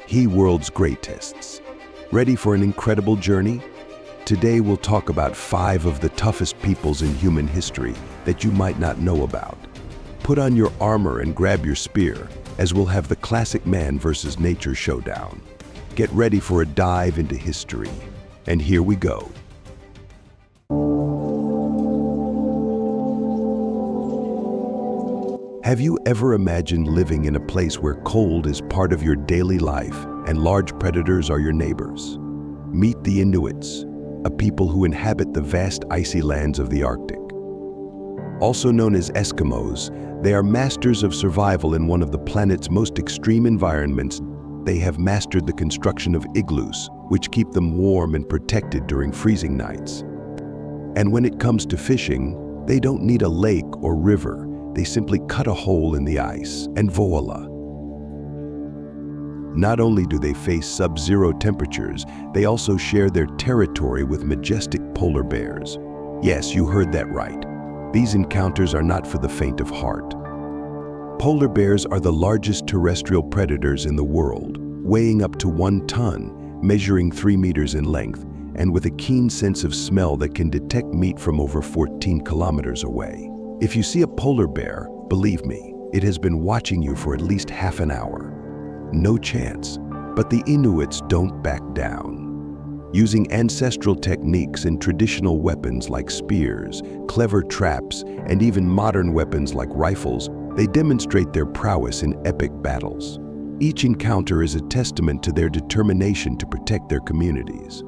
He World's Greatest. Ready for an incredible journey? Today we'll talk about 5 of the toughest peoples in human history that you might not know about. Put on your armor and grab your spear, as we'll have the classic man versus nature showdown. Get ready for a dive into history. And here we go. Have you ever imagined living in a place where cold is part of your daily life and large predators are your neighbors? Meet the Inuits, a people who inhabit the vast icy lands of the Arctic. Also known as Eskimos, they are masters of survival in one of the planet's most extreme environments. They have mastered the construction of igloos, which keep them warm and protected during freezing nights. And when it comes to fishing, they don't need a lake or river. They simply cut a hole in the ice, and voila! Not only do they face sub-zero temperatures, they also share their territory with majestic polar bears. Yes, you heard that right. These encounters are not for the faint of heart. Polar bears are the largest terrestrial predators in the world, weighing up to 1 ton, measuring 3 meters in length, and with a keen sense of smell that can detect meat from over 14 kilometers away. If you see a polar bear, believe me, it has been watching you for at least half an hour. No chance. But the Inuits don't back down. Using ancestral techniques and traditional weapons like spears, clever traps, and even modern weapons like rifles, they demonstrate their prowess in epic battles. Each encounter is a testament to their determination to protect their communities.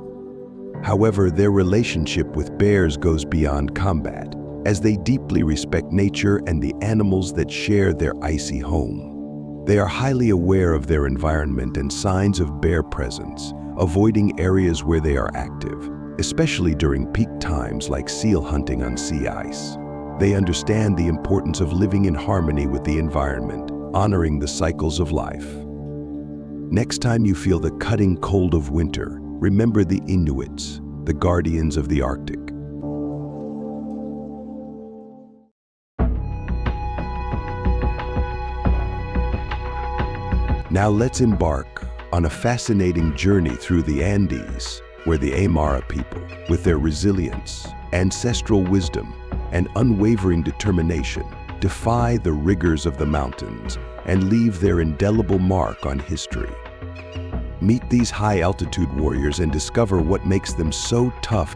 However, their relationship with bears goes beyond combat, as they deeply respect nature and the animals that share their icy home. They are highly aware of their environment and signs of bear presence, avoiding areas where they are active, especially during peak times like seal hunting on sea ice. They understand the importance of living in harmony with the environment, honoring the cycles of life. Next time you feel the cutting cold of winter, remember the Inuits, the guardians of the Arctic. Now let's embark on a fascinating journey through the Andes, where the Aymara people, with their resilience, ancestral wisdom, and unwavering determination, defy the rigors of the mountains and leave their indelible mark on history. Meet these high-altitude warriors and discover what makes them so tough.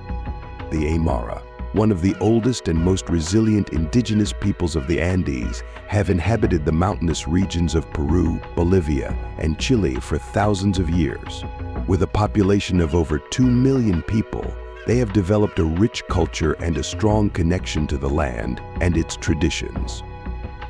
The Aymara, one of the oldest and most resilient indigenous peoples of the Andes, have inhabited the mountainous regions of Peru, Bolivia, and Chile for thousands of years. With a population of over 2 million people, they have developed a rich culture and a strong connection to the land and its traditions.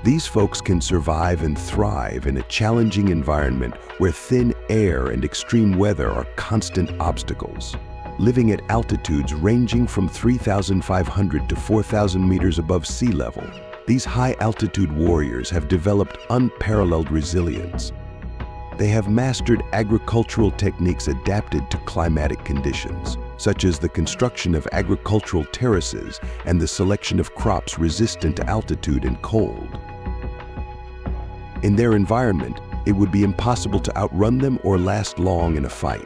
These folks can survive and thrive in a challenging environment where thin air and extreme weather are constant obstacles. Living at altitudes ranging from 3,500 to 4,000 meters above sea level, these high-altitude warriors have developed unparalleled resilience. They have mastered agricultural techniques adapted to climatic conditions, such as the construction of agricultural terraces and the selection of crops resistant to altitude and cold. In their environment, it would be impossible to outrun them or last long in a fight.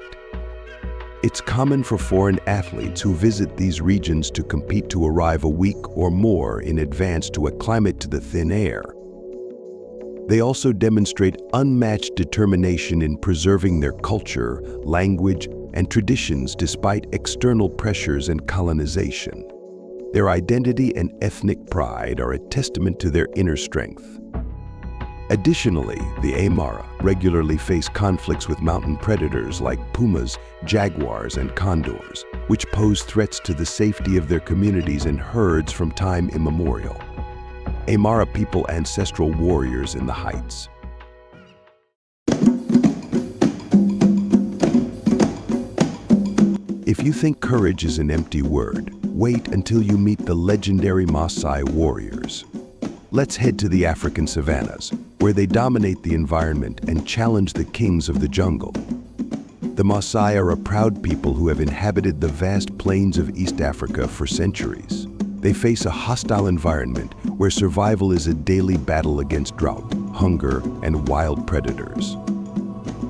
It's common for foreign athletes who visit these regions to compete to arrive a week or more in advance to acclimate to the thin air. They also demonstrate unmatched determination in preserving their culture, language, and traditions despite external pressures and colonization. Their identity and ethnic pride are a testament to their inner strength. Additionally, the Aymara regularly face conflicts with mountain predators like pumas, jaguars, and condors, which pose threats to the safety of their communities and herds from time immemorial. Aymara people ancestral warriors in the heights. If you think courage is an empty word, wait until you meet the legendary Maasai warriors. Let's head to the African savannas, where they dominate the environment and challenge the kings of the jungle. The Maasai are a proud people who have inhabited the vast plains of East Africa for centuries. They face a hostile environment where survival is a daily battle against drought, hunger, and wild predators.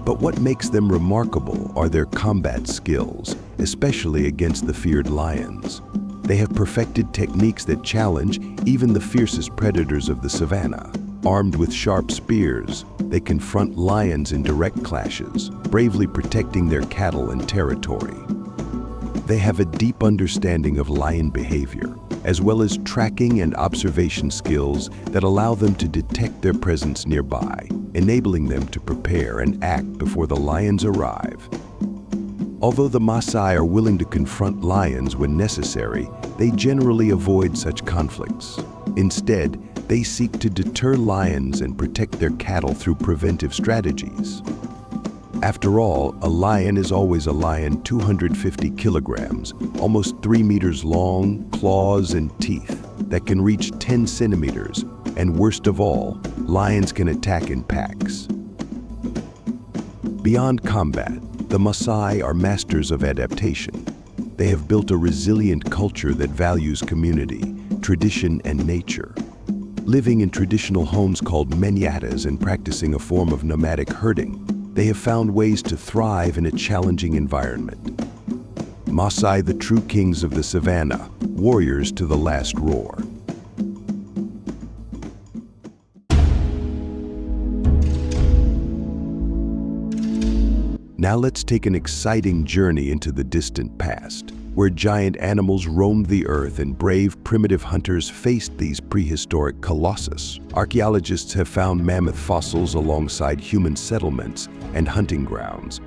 But what makes them remarkable are their combat skills, especially against the feared lions. They have perfected techniques that challenge even the fiercest predators of the savanna. Armed with sharp spears, they confront lions in direct clashes, bravely protecting their cattle and territory. They have a deep understanding of lion behavior, as well as tracking and observation skills that allow them to detect their presence nearby, enabling them to prepare and act before the lions arrive. Although the Maasai are willing to confront lions when necessary, they generally avoid such conflicts. Instead, they seek to deter lions and protect their cattle through preventive strategies. After all, a lion is always a lion 250 kilograms, almost 3 meters long, claws and teeth that can reach 10 centimeters, and worst of all, lions can attack in packs. Beyond combat, the Maasai are masters of adaptation. They have built a resilient culture that values community, tradition, and nature. Living in traditional homes called manyatas and practicing a form of nomadic herding, they have found ways to thrive in a challenging environment. Maasai, the true kings of the savanna, warriors to the last roar. Now let's take an exciting journey into the distant past, where giant animals roamed the earth and brave primitive hunters faced these prehistoric colossus. Archaeologists have found mammoth fossils alongside human settlements and hunting grounds.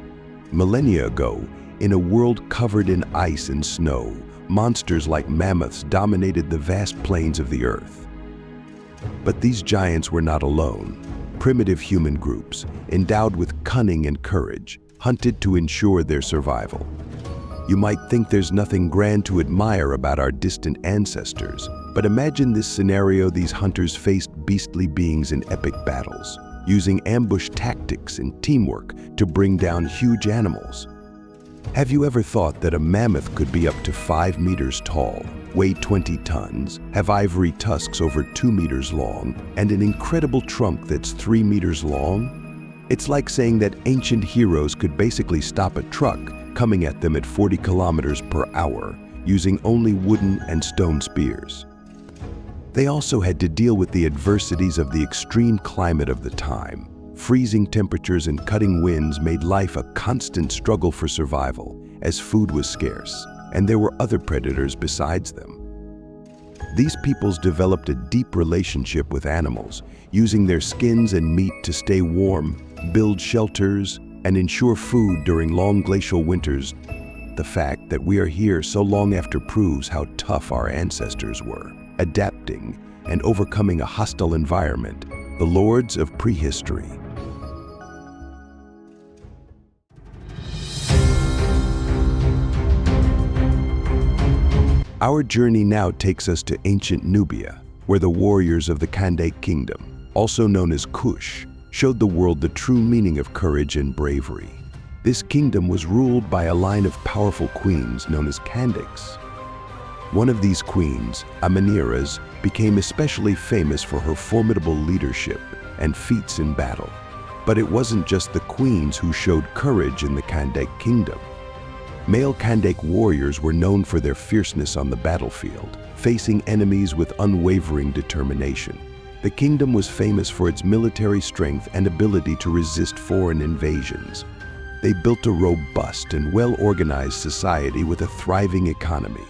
Millennia ago, in a world covered in ice and snow, monsters like mammoths dominated the vast plains of the earth. But these giants were not alone. Primitive human groups, endowed with cunning and courage, hunted to ensure their survival. You might think there's nothing grand to admire about our distant ancestors, but imagine this scenario: these hunters faced beastly beings in epic battles, using ambush tactics and teamwork to bring down huge animals. Have you ever thought that a mammoth could be up to 5 meters tall, weigh 20 tons, have ivory tusks over 2 meters long, and an incredible trunk that's 3 meters long? It's like saying that ancient heroes could basically stop a truck coming at them at 40 kilometers per hour, using only wooden and stone spears. They also had to deal with the adversities of the extreme climate of the time. Freezing temperatures and cutting winds made life a constant struggle for survival, as food was scarce, and there were other predators besides them. These peoples developed a deep relationship with animals, using their skins and meat to stay warm, build shelters, and ensure food during long glacial winters. The fact that we are here so long after proves how tough our ancestors were, adapting and overcoming a hostile environment, the lords of prehistory. Our journey now takes us to ancient Nubia, where the warriors of the Kandake Kingdom, also known as Kush, showed the world the true meaning of courage and bravery. This kingdom was ruled by a line of powerful queens known as Kandaks. One of these queens, Amaniras, became especially famous for her formidable leadership and feats in battle. But it wasn't just the queens who showed courage in the Kandake Kingdom. Male Kandake warriors were known for their fierceness on the battlefield, facing enemies with unwavering determination. The kingdom was famous for its military strength and ability to resist foreign invasions. They built a robust and well-organized society with a thriving economy.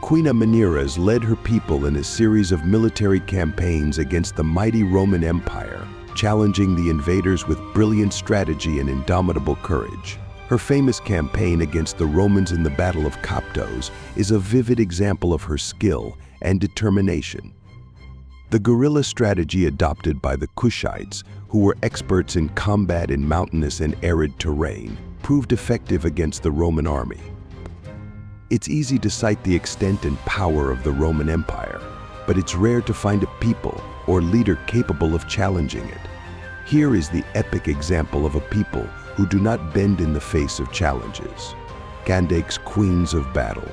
Queen Amaniras led her people in a series of military campaigns against the mighty Roman Empire, challenging the invaders with brilliant strategy and indomitable courage. Her famous campaign against the Romans in the Battle of Coptos is a vivid example of her skill and determination. The guerrilla strategy adopted by the Kushites, who were experts in combat in mountainous and arid terrain, proved effective against the Roman army. It's easy to cite the extent and power of the Roman Empire, but it's rare to find a people or leader capable of challenging it. Here is the epic example of a people who do not bend in the face of challenges. Kandake's Queens of Battle.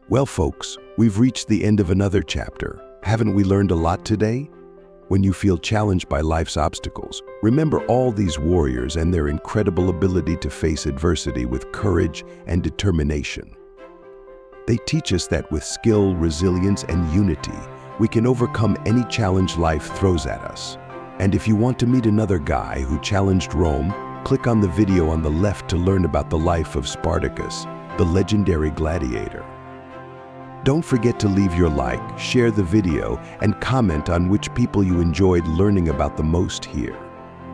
Well, folks, we've reached the end of another chapter. Haven't we learned a lot today? When you feel challenged by life's obstacles, remember all these warriors and their incredible ability to face adversity with courage and determination. They teach us that with skill, resilience, and unity, we can overcome any challenge life throws at us. And if you want to meet another guy who challenged Rome, click on the video on the left to learn about the life of Spartacus, the legendary gladiator. Don't forget to leave your like, share the video, and comment on which people you enjoyed learning about the most here.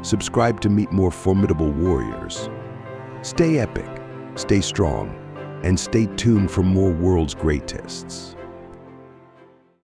Subscribe to meet more formidable warriors. Stay epic, stay strong, and stay tuned for more world's greatest.